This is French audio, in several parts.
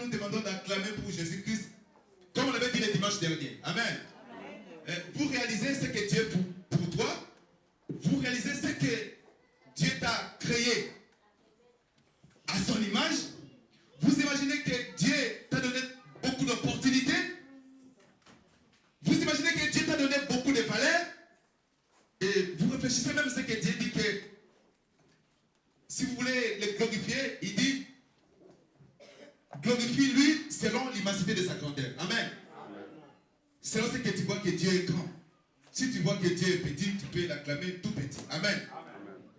nous demandons d'acclamer pour Jésus-Christ, comme on l'avait dit le dimanche dernier. Amen. Vous réalisez ce que Dieu pour toi, vous réalisez ce que Dieu t'a créé à son image. Vous imaginez que Dieu t'a donné beaucoup d'opportunités. Vous imaginez que Dieu t'a donné beaucoup de valeurs. Et vous réfléchissez même ce que Dieu dit que si vous voulez le glorifier, il dit glorifie-lui selon l'immensité de sa grandeur. Amen. Selon ce que tu vois que Dieu est grand. Si tu vois que Dieu est petit, tu peux l'acclamer tout petit. Amen.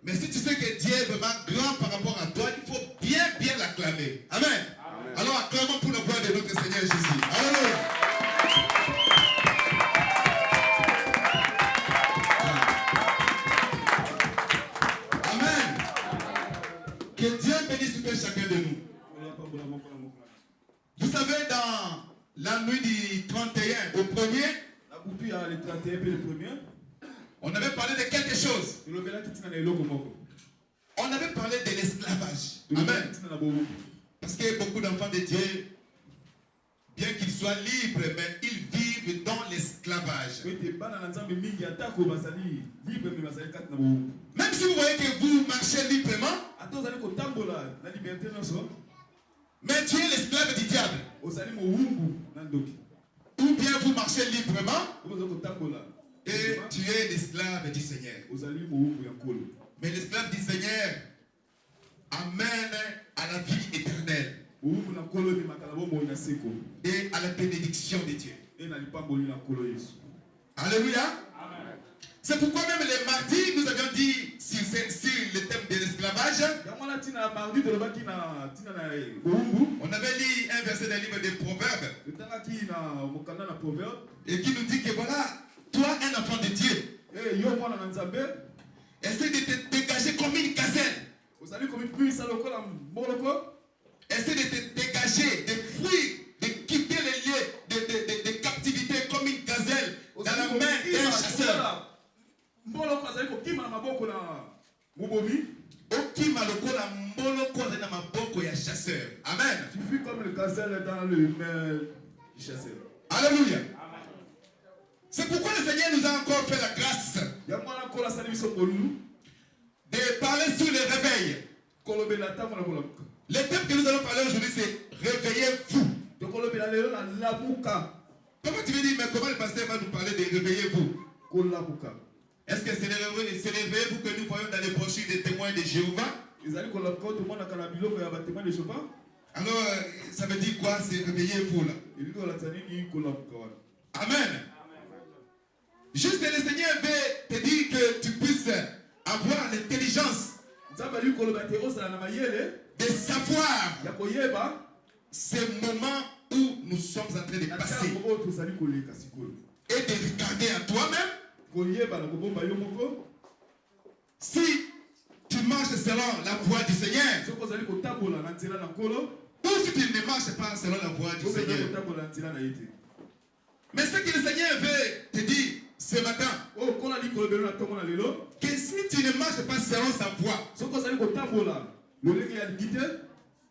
Mais si tu sais que Dieu est vraiment grand par rapport à toi, il faut bien l'acclamer. Amen. Alors acclamons pour la gloire de notre Seigneur Jésus. Alléluia. Amen. Que Dieu bénisse tout un chacun de nous. Vous savez, dans la nuit du 31 au 1er, on avait parlé de quelque chose. On avait parlé de l'esclavage. Amen. Parce que beaucoup d'enfants de Dieu, bien qu'ils soient libres, mais ils vivent dans l'esclavage. Même si vous voyez que vous marchez librement, mais tu es l'esclave du diable. Ou bien vous marchez librement et tu es l'esclave du Seigneur. Mais l'esclave du Seigneur amène à la vie éternelle et à la bénédiction de Dieu. Alléluia. C'est pourquoi même les mardis, nous avions dit sur le thème de l'esclavage. On avait lu un verset d'un livre de Proverbes. Et qui nous dit que voilà, toi un enfant de Dieu, essaie de te dégager comme une gazelle. Essaie de te dégager, de fuir, de quitter les lieux de captivité comme une gazelle dans la main d'un chasseur. Amen. Tu fuis comme le gazelle dans le main du chasseur. Alléluia. C'est pourquoi le Seigneur nous a encore fait la grâce de parler sur le réveil. Le thème que nous allons parler aujourd'hui, c'est réveillez-vous. Comment tu veux dire, mais comment le pasteur va nous parler de réveillez-vous? Est-ce que c'est réveillez-vous que nous voyons dans les brochures des témoins de Jéhovah? Alors, ça veut dire quoi? C'est réveillez-vous là. Amen. Juste le Seigneur veut te dire que tu puisses avoir l'intelligence de savoir ce moment où nous sommes en train de passer et de regarder à toi-même. Si tu marches selon la voie du Seigneur, ou si tu ne marches pas selon la voie du Seigneur. Mais ce que le Seigneur veut te dire ce matin, que si tu ne marches pas selon sa voie,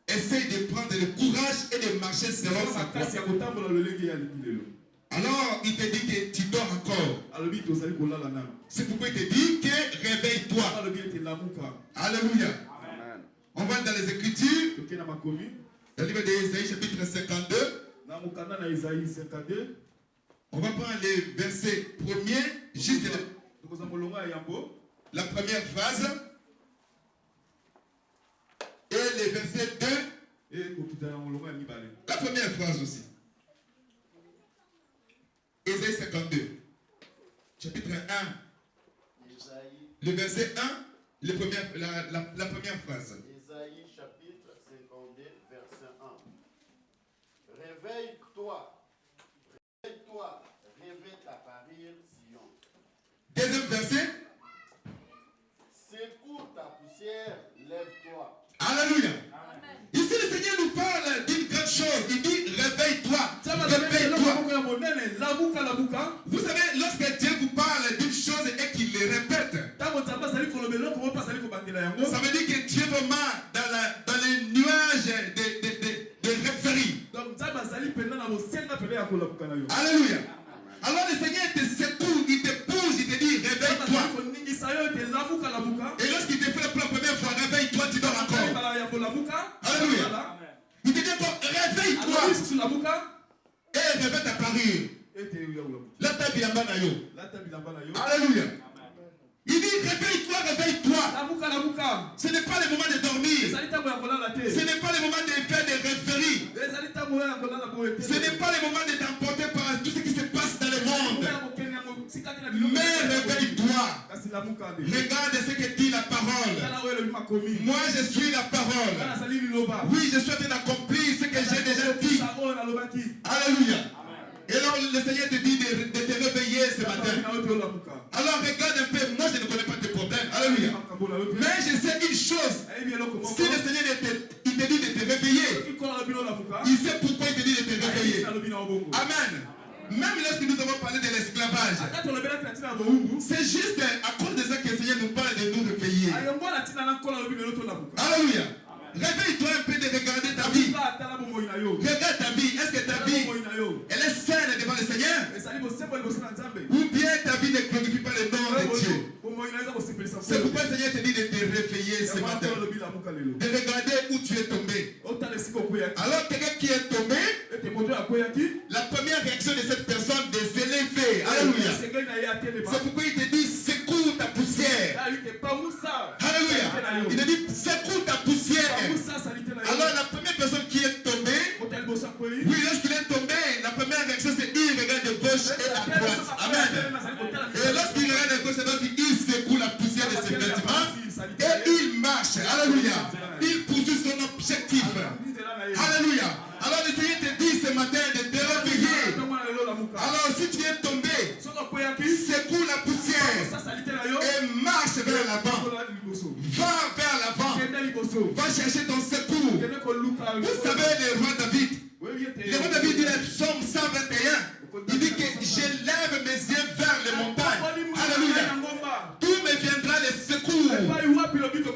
essaye de prendre le courage et de marcher selon sa voie. Alors il te dit que tu dors encore. C'est pourquoi il te dit que réveille-toi. Alléluia. On va dans les Écritures, dans le livre d'Ésaïe chapitre 52. On va prendre les versets premiers, juste la première phrase, et les versets 2, la première phrase aussi. Ésaïe 52, chapitre 1, le verset 1, la première phrase. Ésaïe chapitre 52, verset 1. Réveille-toi. Réveille-toi, réveille ta parure, Sion. Deuxième verset. Secoue ta poussière, lève-toi. Alléluia. Ici le Seigneur nous parle d'une grande chose. Il dit réveille-toi. Réveille-toi. Vous savez, lorsque Dieu vous parle d'une chose et qu'il le répète, ça veut dire que Dieu vraiment dans les nuages de rêverie. Alléluia. Alors le Seigneur te secoue, il te pousse, il te dit réveille-toi. Et lorsqu'il te fait pour la première fois, réveille-toi, tu dors encore. Alléluia. Il te dit encore réveille-toi. Et réveille ta parure. Alléluia. Il dit réveille-toi, réveille-toi. Ce n'est pas le moment de dormir. Ce n'est pas le moment de faire des rêveries. Ce n'est pas le moment de t'emporter par tout ce qui se passe dans le monde. Mais réveille-toi. Regarde ce que dit la parole. Moi je suis la parole. Oui, je suis en train d'accomplir ce que j'ai déjà dit. Alléluia. Et alors le Seigneur te dit de te réveiller ce matin. Alors regarde un peu, moi je ne connais pas tes problèmes. Alléluia. Mais je sais une chose. Si le Seigneur il te dit de te réveiller, il sait pourquoi il te dit de te réveiller. Amen. Même lorsque nous avons parlé de l'esclavage, c'est juste à cause de ça que le Seigneur nous parle de nous réveiller. Alléluia. Réveille-toi un peu de regarder ta vie. Regarde ta vie. Est-ce que ta vie elle est saine devant le Seigneur? Ou bien ta vie ne glorifie pas le nom de Dieu? C'est pourquoi le Seigneur te dit de te réveiller ce matin. De regarder où tu es tombé. Alors quelqu'un qui est tombé, la première réaction de cette personne de s'élever. Alléluia. C'est pourquoi il te dit secoue ta poussière. Alléluia. Il te dit secoue ta poussière. Alors la première personne qui est tombée, oui, lorsqu'il est tombé, la première réaction c'est il regarde de gauche et à droite. Amen. Et lorsqu'il regarde de gauche et à droite, il secoue la poussière de ses vêtements et il marche. Alléluia. Il poursuit son objectif. Alléluia. Alors le Seigneur te dit ce matin de te réveiller. Alors si tu es tombé, secoue la poussière et marche vers l'avant. Va vers l'avant. Va chercher ton secours. Vous savez le roi David. Le roi David dit dans Psaume 121. Il dit que j'élève mes yeux vers les montagnes. Alléluia. D'où me viendra le secours?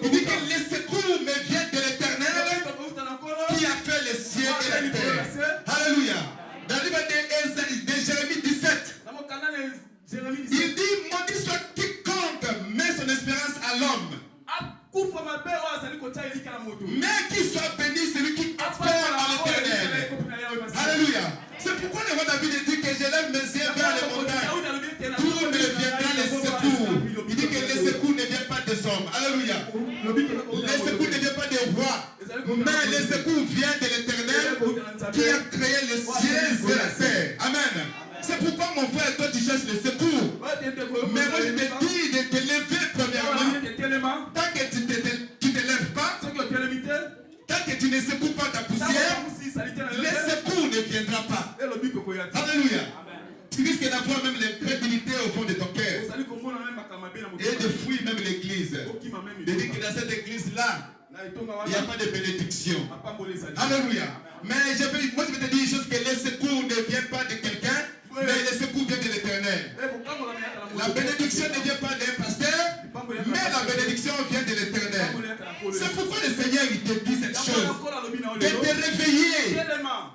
Il dit que le secours me vient de l'Éternel qui a fait les cieux et la terre. Alléluia. Dans le livre de Jérémie 17. Il dit maudit soit quiconque met son espérance à l'homme. Mais qu'il soit béni celui qui espère en l'Éternel. Alléluia. C'est pourquoi le roi David dit que j'élève mes yeux vers les montagnes. D'où me viendra le secours? Il dit que le secours ne vient pas des hommes. Alléluia. Le secours ne vient pas des rois. Mais le secours vient de l'Éternel qui a créé les cieux et la terre. Amen. C'est pourquoi mon frère, toi tu cherches le secours. Mais moi je te dis de te lever premièrement. Tant que tu ne te lèves pas, tant que tu ne secoues pas ta poussière, le secours ne viendra pas. Alléluia. Tu risques d'avoir même l'incrédulité au fond de ton cœur. Et de fuir même l'église. De dire que dans cette église-là, il n'y a pas de bénédiction. Alléluia. Mais moi je vais te dire une chose, que le secours ne vient pas de quelqu'un, mais le secours vient de l'Éternel. La bénédiction ne vient pas d'un pasteur, mais la bénédiction vient de l'Éternel. C'est pourquoi le Seigneur il te dit cette chose. De te réveiller,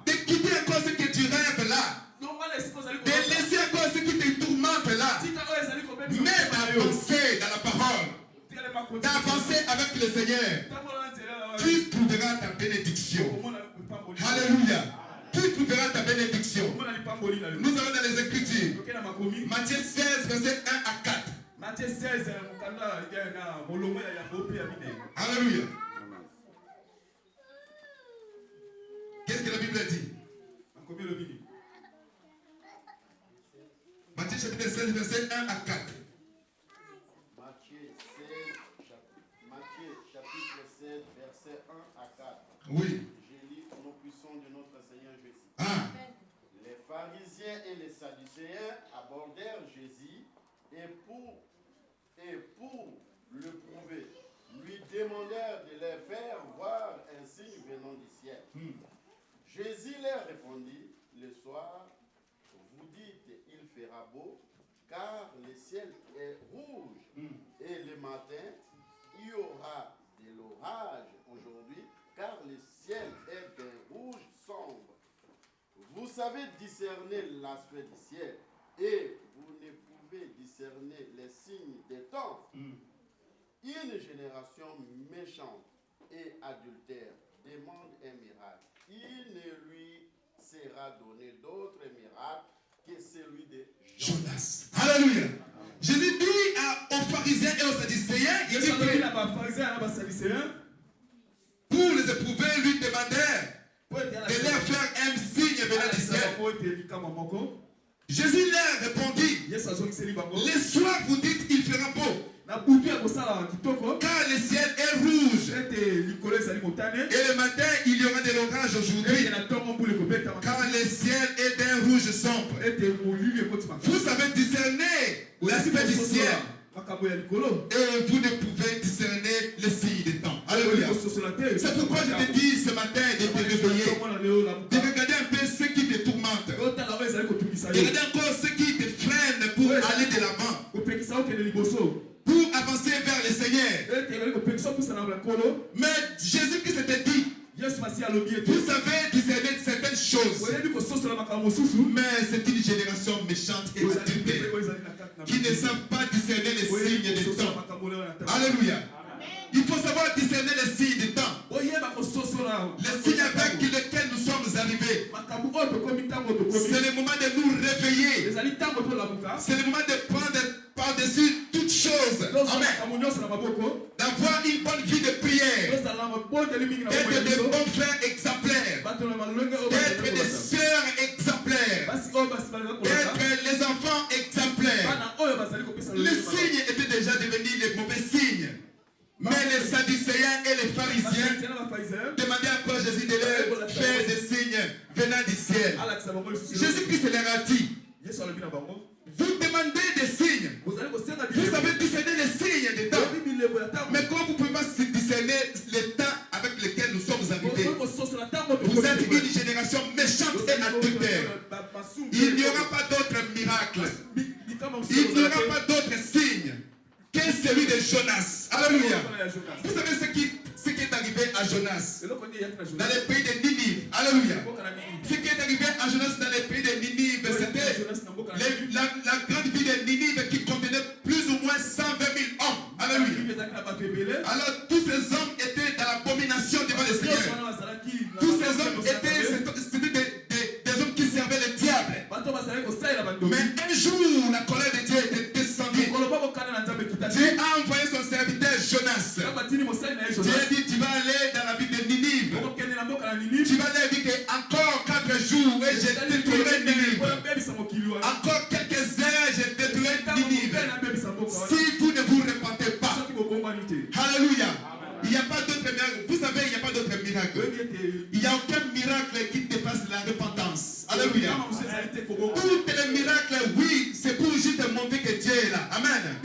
de quitter encore ce que tu rêves là, de laisser encore ce qui te tourmente là, mais d'avancer dans la parole, d'avancer avec le Seigneur. Tu trouveras ta bénédiction. Alléluia. Tu trouveras ta bénédiction. Nous allons dans les Écritures. Matthieu 16, verset 1 à 4. Alléluia. Qu'est-ce que la Bible dit? Matthieu chapitre 16, verset 1 à 4. Matthieu chapitre 16, verset 1 à 4. Oui. Je lis au nom puissant de notre Seigneur Jésus. Ah. Les pharisiens et les sadducéens abordèrent Jésus et pour le prouver, lui demandèrent de leur faire voir un signe venant du ciel. Jésus leur répondit, le soir, vous dites il fera beau, car le ciel est rouge, et le matin, il y aura de l'orage aujourd'hui, car le ciel est d'un rouge sombre. Vous savez discerner l'aspect du ciel et vous ne pouvez discerner les signes des temps. Une génération méchante et adultère demande un miracle. Il ne lui sera donné d'autre miracle que celui de Jonas. Alléluia. Jésus dit aux pharisiens et aux sadducéens, il dit que pour les éprouver, lui demandait de leur faire un signe venant du ciel. Jésus leur répondit, le soir vous dites il fera beau, car le ciel est rouge, et le matin il y aura de l'orage aujourd'hui, car le ciel est d'un rouge sombre. Vous savez discerner l'aspect du ciel, et vous ne pouvez discerner les signes des temps. Alléluia. C'est pourquoi je te dis ce matin de te réveiller, de regarder un peu ceux qui te tourmentent, de regarder encore ceux qui te freinent pour aller de l'avant, pour avancer vers le Seigneur. Mais Jésus-Christ te dit, vous savez discerner certaines choses, mais c'est une génération méchante et adultère qui ne savent pas discerner les signes des temps. Alléluia. Il faut savoir discerner les signes des temps, les signes avec lesquels nous sommes arrivés. C'est le moment de nous réveiller, c'est le moment de prendre par-dessus toutes choses, amen, d'avoir une bonne vie de prière, d'être des bons frères exemplaires, d'être des sœurs exemplaires, d'être les enfants exemplaires. Les signes étaient déjà devenus les mauvais signes. Mais les sadducéens et les pharisiens demandaient encore Jésus de leur faire des signes venant du ciel. Jésus-Christ leur a dit, vous demandez des signes, vous savez discerner les signes des temps, mais comment vous pouvez pas discerner les temps avec lesquels nous sommes arrivés? Vous êtes une génération méchante et adultère. Il n'y aura pas d'autres miracles, il n'y aura pas d'autres signes que celui de Jonas. Alléluia. Vous savez ce qui est arrivé à Jonas dans le pays de Ninive. Alléluia. Ce qui est arrivé à Jonas dans le pays de Ninive, c'était la grande ville de Ninive qui contenait plus ou moins 120 000 hommes. Alléluia. Alors tous ces hommes étaient dans l'abomination devant le Seigneur. Tous ces hommes étaient des hommes qui servaient le diable. Mais un jour, la colère de Dieu était descendue. Dieu a envoyé son serviteur Jonas. Dieu a dit, tu vas aller dans la ville de Ninive. Tu vas aller dire encore 4 jours et je détruirai Ninive. Encore quelques heures, je détruirai Ninive. Si vous ne vous repentez pas. Alléluia. Il n'y a pas d'autre miracle. Vous savez, il n'y a pas d'autre miracle. Il n'y a aucun miracle qui dépasse la repentance. Alléluia. Tous les miracles, oui, c'est pour juste montrer que Dieu est là. Amen.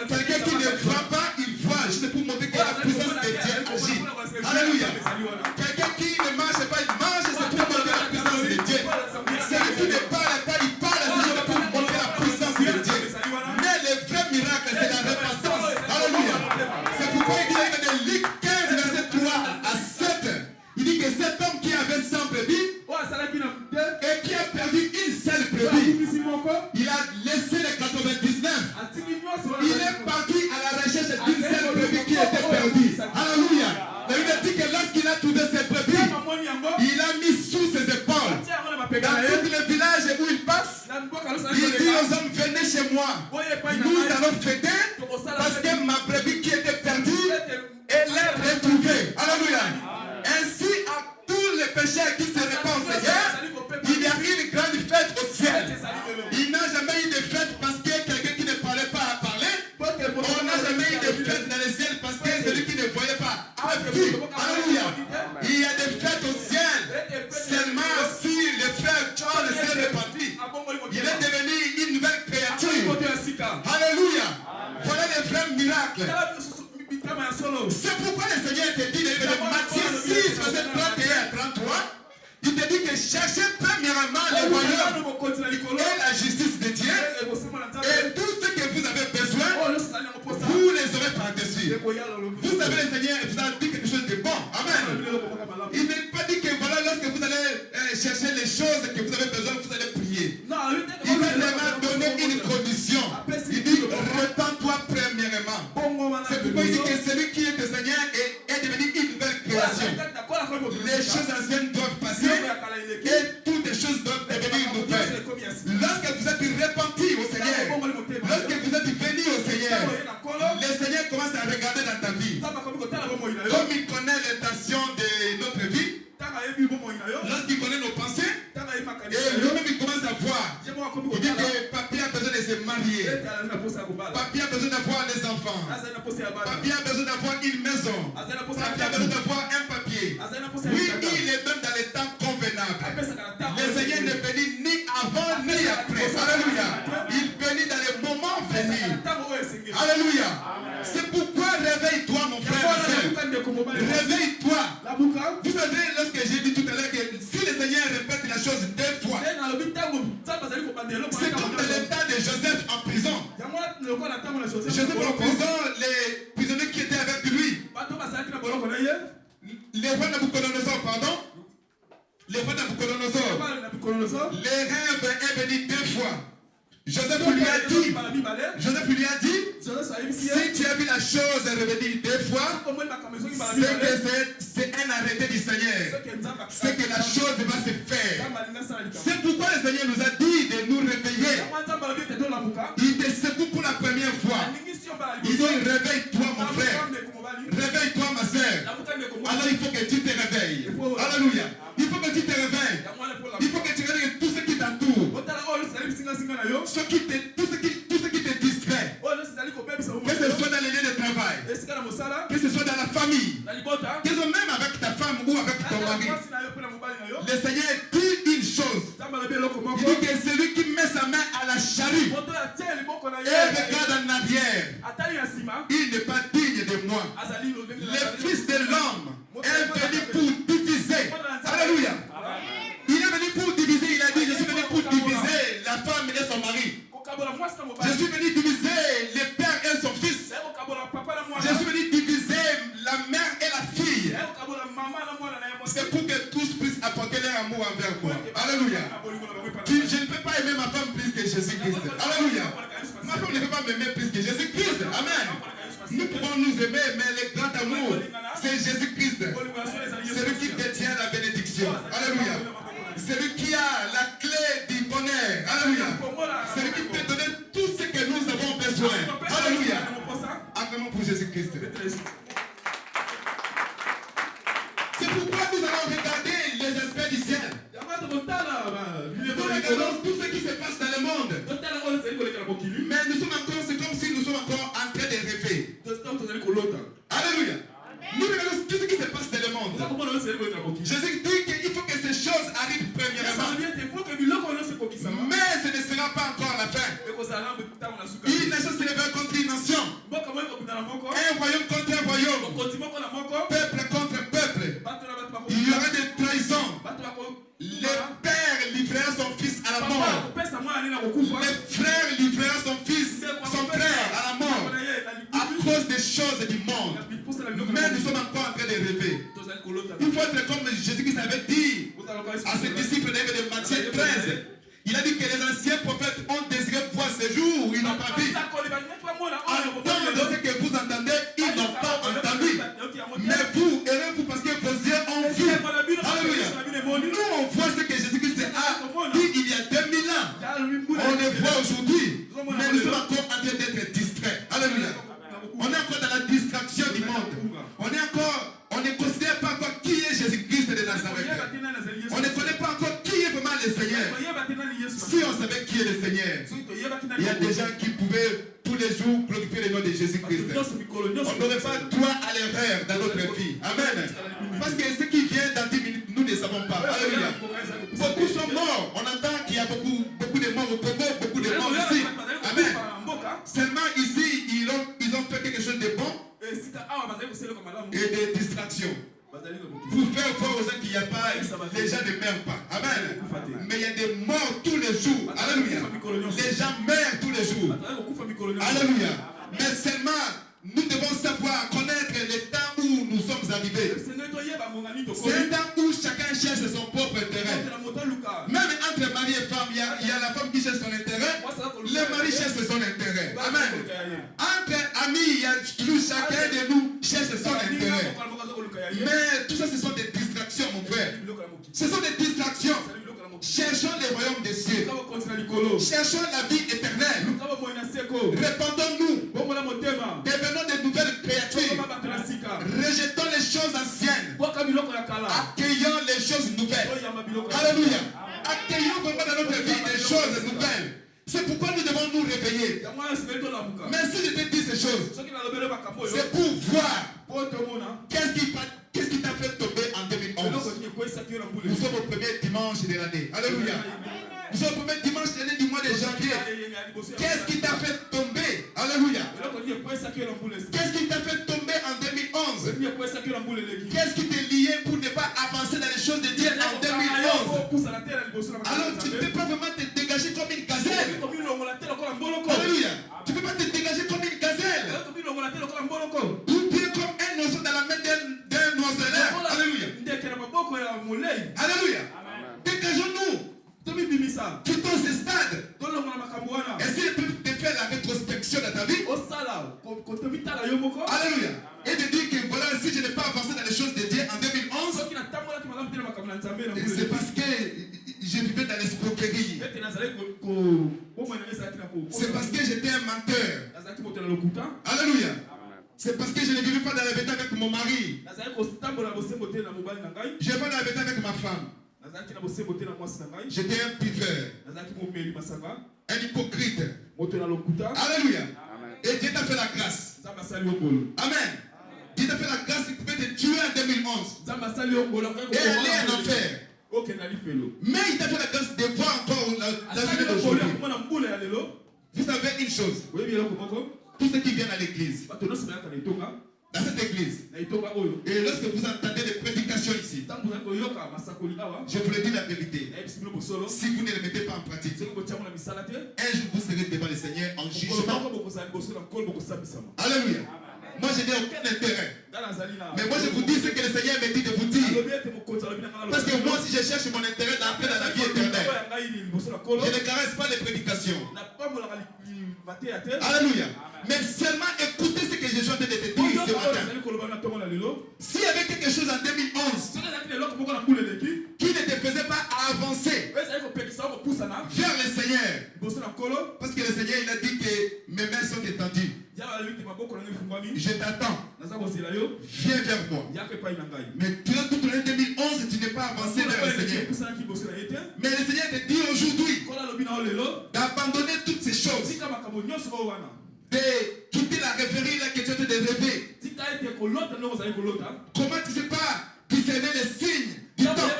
Quelqu'un qui ne croit pas, il voit juste pour montrer que la puissance de Dieu agit. Alléluia. Quelqu'un qui ne marche pas, il marche, c'est pour montrer la puissance de Dieu. Celui qui ne parle pas, il parle, c'est juste pour montrer la puissance de Dieu. Mais le vrai miracle, c'est la repentance. Alléluia. C'est pourquoi il dit dans Luc 15, verset 3 à 7, il dit que cet homme qui avait 100 brebis et qui a perdu une seule brebis, il a laissé les 99. Il est parti à la recherche d'une seule brebis qui était perdue. Alléluia. La Bible dit que lorsqu'il a trouvé cette brebis, il a mis sous ses épaules. Dans tout le village où il passe, il dit aux hommes, venez chez moi. Nous allons fêter parce que ma brebis qui était perdue, elle est retrouvée. Alléluia. Ainsi, à tous les pécheurs qui se répandent au Seigneur, il y a une grande fête au ciel. Il n'a jamais eu de fête parce que quelqu'un qui ne parlait pas a parlé. On n'a jamais eu de fête dans le ciel parce que celui qui ne voyait pas a vu. Alléluia. Il y a des fêtes au ciel. Seulement si le frère John s'est repenti, il est devenu une nouvelle créature. Alléluia. Voilà les vrais miracles. C'est pourquoi le Seigneur te dit dans Matthieu 6, verset 31 à 33, il te dit que cherchez premièrement le royaume et la justice de Dieu, et tout ce que vous avez besoin, vous les aurez par-dessus. Vous savez, le Seigneur vous a dit quelque chose de bon. Amen. Il n'est pas dit que voilà, lorsque vous allez chercher les choses que vous avez besoin, les choses anciennes doivent passer et toutes les choses doivent devenir nouvelles. Lorsque vous êtes repenti au Seigneur, lorsque vous êtes venu au Seigneur, le Seigneur commence à regarder dans ta vie. Comme il connaît l'intention de notre vie, lorsqu'il connaît nos pensées, et lui-même il commence à voir. Il dit que papi a besoin de se marier. Papi a besoin d'avoir des enfants. Papi a besoin d'avoir une maison. Papi a besoin d'avoir un papier. Oui, il est même dans les temps convenables. Le Seigneur ne bénit ni avant ni après. Alléluia. Il bénit dans les moments venus. Alléluia. C'est pourquoi réveille-toi, mon frère et soeur. Réveille-toi. Vous savez, lorsque j'ai dit tout à l'heure que si le Seigneur répète la chose deux fois, c'est comme dans le temps de Joseph en prison. Joseph en prison, les prisonniers qui étaient avec lui, les rois Nabucodonosor, pardon, les rois Nabucodonosor, les rêves est venu deux fois. Joseph lui a dit, si tu as vu la chose revenir deux fois, c'est un arrêté du Seigneur. C'est que la chose va se faire. C'est pourquoi le Seigneur nous a dit de nous réveiller. Il te secoue pour la première fois. Il dit, réveille-toi mon frère. Réveille-toi ma soeur. Alors il faut que tu te réveilles. Alléluia. Il faut que tu te réveilles. Il faut que tu réveilles tout ce qui t'entoure. Tout ce qui te distrait. Que ce soit dans les lieux de travail, que ce soit dans la famille, que ce soit même avec ta femme ou avec ton mari. Le Seigneur dit une chose. Il dit que celui qui met sa main à la charrue et regarde en arrière, il n'est pas digne de moi. Le Fils de l'homme est venu pour diviser. Alléluia. Il est venu pour diviser. Il a dit, je suis venu pour diviser la femme et son mari. Je suis venu diviser le père et son fils. Je suis venu diviser la mère et la fille. C'est pour que tous puissent apporter leur amour envers moi. Alléluia. Je ne peux pas aimer ma femme plus que Jésus-Christ. Alléluia. Ma femme ne peut pas m'aimer plus que Jésus-Christ. Amen. Nous pouvons nous aimer, mais le grand amour, c'est Jésus-Christ. Celui qui détient la bénédiction. Alléluia. Celui qui a la clé du bonheur. Alléluia. Celui qui peut donner tout ce que nous avons besoin. Alléluia. Acclamons pour Jésus-Christ. C'est pourquoi nous allons regarder les aspects du ciel. Nous regardons tout ce qui se passe dans le monde. Mais nous sommes encore, c'est comme si nous sommes encore en train de rêver. Alléluia. Nous regardons tout ce qui se passe dans le monde. Jésus dit qu'il faut que ces choses arrivent premièrement. Mais ce ne sera pas encore la fin. Une nation se lèvera contre une nation. Un royaume contre un royaume. Peuple contre peuple. Il y aura des trahisons. Le père livrera son fils à la mort. Le frère livrera son fils, son frère à la mort. À cause des choses du monde. Mais nous sommes encore en train de rêver. Il faut être comme Jésus-Christ avait dit à ses disciples de Matthieu 13. Il a dit que les anciens prophètes ont désiré voir ce jour où ils n'ont pas vu. Entendre ce que vous entendez, ils n'ont pas entendu. Mais vous, heureux-vous parce que vos yeux ont vu. Alléluia. Nous, on voit ce que Jésus-Christ a dit il y a 2000 ans. On le voit aujourd'hui. Mais nous sommes encore en train d'être distraits. Alléluia. On est encore dans la distraction du monde. On ne considère pas encore qui est Jésus-Christ de Nazareth. On ne connaît pas encore qui est vraiment le Seigneur. Si on savait qui est le Seigneur, il y a des gens qui pouvaient tous les jours glorifier le nom de Jésus-Christ. On n'aurait pas droit à l'erreur dans notre vie. Amen. Parce que ce qui vient dans 10 minutes, nous ne savons pas. Alléluia. Beaucoup sont morts. On entend qu'il y a beaucoup de morts au Congo, beaucoup de morts ici. Amen. Seulement ici, ils ont fait quelque chose de bon et de distraction. Pour faire voir aux gens qu'il n'y a pas, les gens ne meurent pas. Amen. Mais il y a des morts tous les jours. Alléluia. Les gens meurent tous les jours. Alléluia. Mais seulement, nous devons savoir, connaître le temps où nous sommes arrivés. C'est un temps où chacun cherche son propre intérêt. Même entre mari et femme, il y a la femme qui cherche son intérêt, le mari cherche son intérêt. Amen. Entre amis, il y a toujours chacun de nous cherche son intérêt. Mais tout ça, ce sont des distractions. Ce sont des distractions. Cherchons les royaumes des cieux. Cherchons la vie éternelle. Répandons-nous. Devenons de nouvelles créatures. Rejetons les choses anciennes. Accueillons les choses nouvelles. Alléluia. Accueillons vraiment dans notre vie des choses nouvelles. C'est pourquoi nous devons nous réveiller. Mais si je te dis ces choses, c'est pour voir qu'est-ce qui t'a fait tomber en 2011. Nous sommes au premier dimanche de l'année. Alléluia. Nous sommes au premier dimanche de l'année du mois de janvier. Qu'est-ce qui t'a fait tomber? Alléluia. Qu'est-ce qui t'a fait tomber en 2011? Qu'est-ce qui t'est lié pour ne pas avancer dans les choses de Dieu en 2011? Alors tu ne peux pas vraiment te dégager comme une gazelle. Alléluia. Tu ne peux pas te dégager comme une gazelle. Ou bien comme un oiseau dans la main d'un oiseleur. Alléluia. Alléluia. Dégageons-nous. Quittons ce stade. Essaye de faire la rétrospection de ta vie. Alléluia. Et de dire que voilà, si je n'ai pas avancé dans les choses de Dieu en 2011, c'est parce que je vivais dans l'escroquerie. C'est parce que j'étais un menteur. Alléluia. C'est parce que je ne vivais pas dans la bêtise avec mon mari. Je n'ai pas dans la bêtise avec ma femme. J'étais un buveur, un hypocrite. Alléluia. Et Dieu t'a fait la grâce. Amen. Dieu t'a fait la grâce qui pouvait te tuer en 2011 et aller en enfer. Mais il t'a fait la grâce de voir encore la vie d'aujourd'hui. Vous savez une chose. Tous ceux qui viennent à l'église, dans cette église, et lorsque vous entendez des prédications ici, je vous le dis la vérité, si vous ne les mettez pas en pratique, un jour vous serez devant le Seigneur en jugement. Alléluia. Moi je n'ai aucun intérêt. Mais moi je vous dis ce que le Seigneur me dit de vous dire. Parce que moi si je cherche mon intérêt d'entrer dans la vie éternelle, je ne caresse pas les prédications. Alléluia. Mais seulement écoutez ce que je suis en train de te dire ce matin. S'il y avait quelque chose en 2011 qui ne te faisait pas avancer vers le Seigneur, parce que le Seigneur il a dit que mes mains sont étendues, je t'attends, viens vers moi. Mais durant toute l'année 2011 tu n'es pas avancé vers le Seigneur. Mais le Seigneur te dit aujourd'hui d'abandonner toutes ces choses, de quitter la rêverie là que tu es en train de rêver. Comment tu ne sais pas discerner les signes du temps?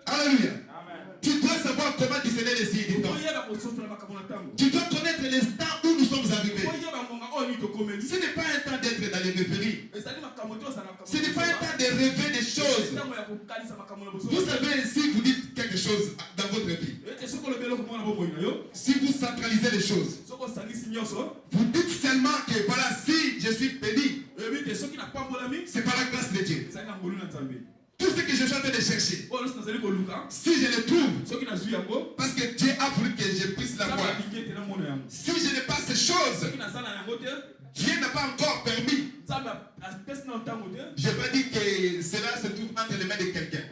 Alléluia. Tu dois savoir comment discerner les signes du temps. Tu dois connaître l'instant où nous sommes arrivés. Ce n'est pas un temps d'être dans les rêveries. Ce n'est pas un temps de rêver des choses. Vous savez, si vous dites quelque chose dans votre vie, si vous centralisez les choses, vous dites seulement que voilà, si je suis béni, c'est par la grâce de Dieu. Tout ce que je suis en train de chercher, si je le trouve, parce que Dieu a voulu que je puisse l'avoir. Si je n'ai pas ces choses, Dieu n'a pas encore permis. Je ne veux pas dire que cela se trouve entre les mains de quelqu'un.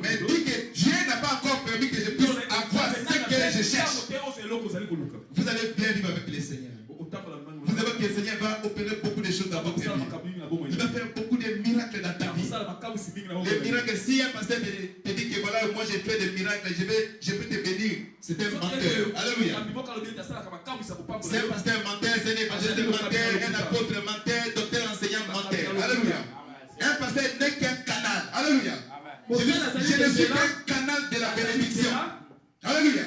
Mais dit que Dieu n'a pas encore permis que je puisse avoir ce que je cherche. Vous allez bien vivre avec le Seigneur. Vous savez que le Seigneur va opérer beaucoup de choses dans votre vie. Il va faire beaucoup de miracles dans ta vie. Les miracles, si un pasteur te dit que voilà, moi j'ai fait des miracles, je peux te bénir. C'est un menteur. Alléluia. C'est un pasteur menteur, c'est un évangéliste menteur, un apôtre menteur, docteur enseignant menteur. Alléluia. Un pasteur n'est qu'un canal. Alléluia. Je ne suis qu'un canal de la bénédiction. Alléluia.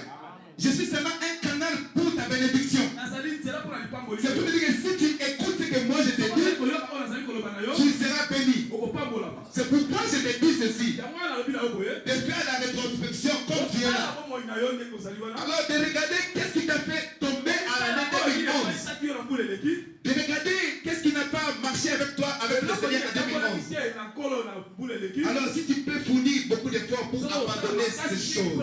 Je suis seulement un canal pour ta bénédiction. C'est pour te dire que si tu écoutes ce que moi je te dis, tu seras béni. C'est pourquoi je te dis ceci. De faire la rétrospection comme tu es là. Alors de regarder qu'est-ce qui t'a fait tomber à l'année 2011. De regarder qu'est-ce qui n'a pas marché avec toi, avec le Seigneur en 2011. Alors si tu peux fournir beaucoup d'efforts pour abandonner ces choses.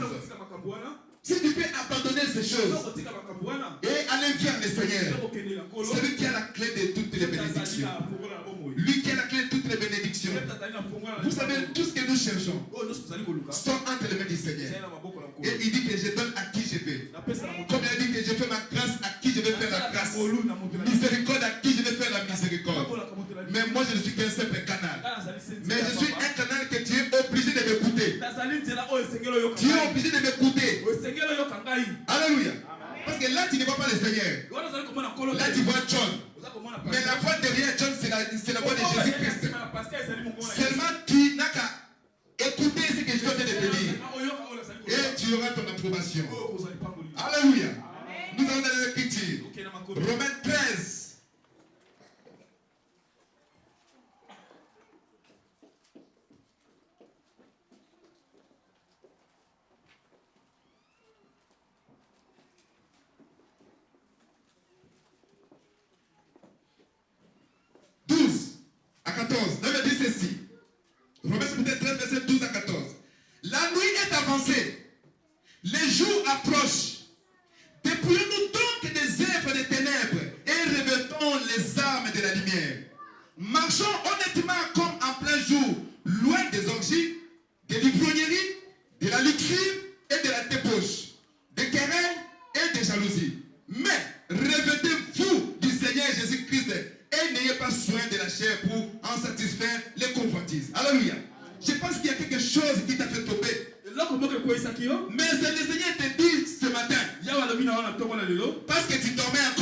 Si tu peux abandonner ces choses et aller vers le Seigneur, celui qui a la clé de toutes les bénédictions, lui qui a la clé de toutes les bénédictions, vous savez, tout ce que nous cherchons sont entre les mains du Seigneur. Et il dit que je donne à qui je veux. Comme il a dit que je fais ma grâce à qui je vais faire la grâce. Miséricorde à qui je vais faire la miséricorde. Mais moi je ne suis qu'un simple canal. Mais je suis un canal que tu es obligé de m'écouter. Tu es obligé de m'écouter. Alléluia. Parce que là tu ne vois pas le Seigneur. Là tu vois John. Mais la voix derrière John c'est la voix de Jésus-Christ. Seulement tu n'as qu'à écouter ce que je viens de te dire. Et tu auras ton approbation. Alléluia. Nous allons dans l'écriture. Romains 13. À 14, là il dit ceci. Romains chapitre 13, verset 12 à 14. La nuit est avancée, les jours approchent. Dépouillons-nous donc des œuvres des ténèbres et revêtons les armes de la lumière. Marchons honnêtement comme en plein jour, loin des orgies, des livrogneries, de la luxure et de la débauche, des querelles et des jalousies. Mais revêtez-vous du Seigneur Jésus-Christ et n'ayez pas soin de la chair pour en satisfaire les convoitises. Alléluia. Je pense qu'il y a quelque chose qui t'a fait tomber. Mais c'est le Seigneur te dit ce matin. Parce que tu dormais encore.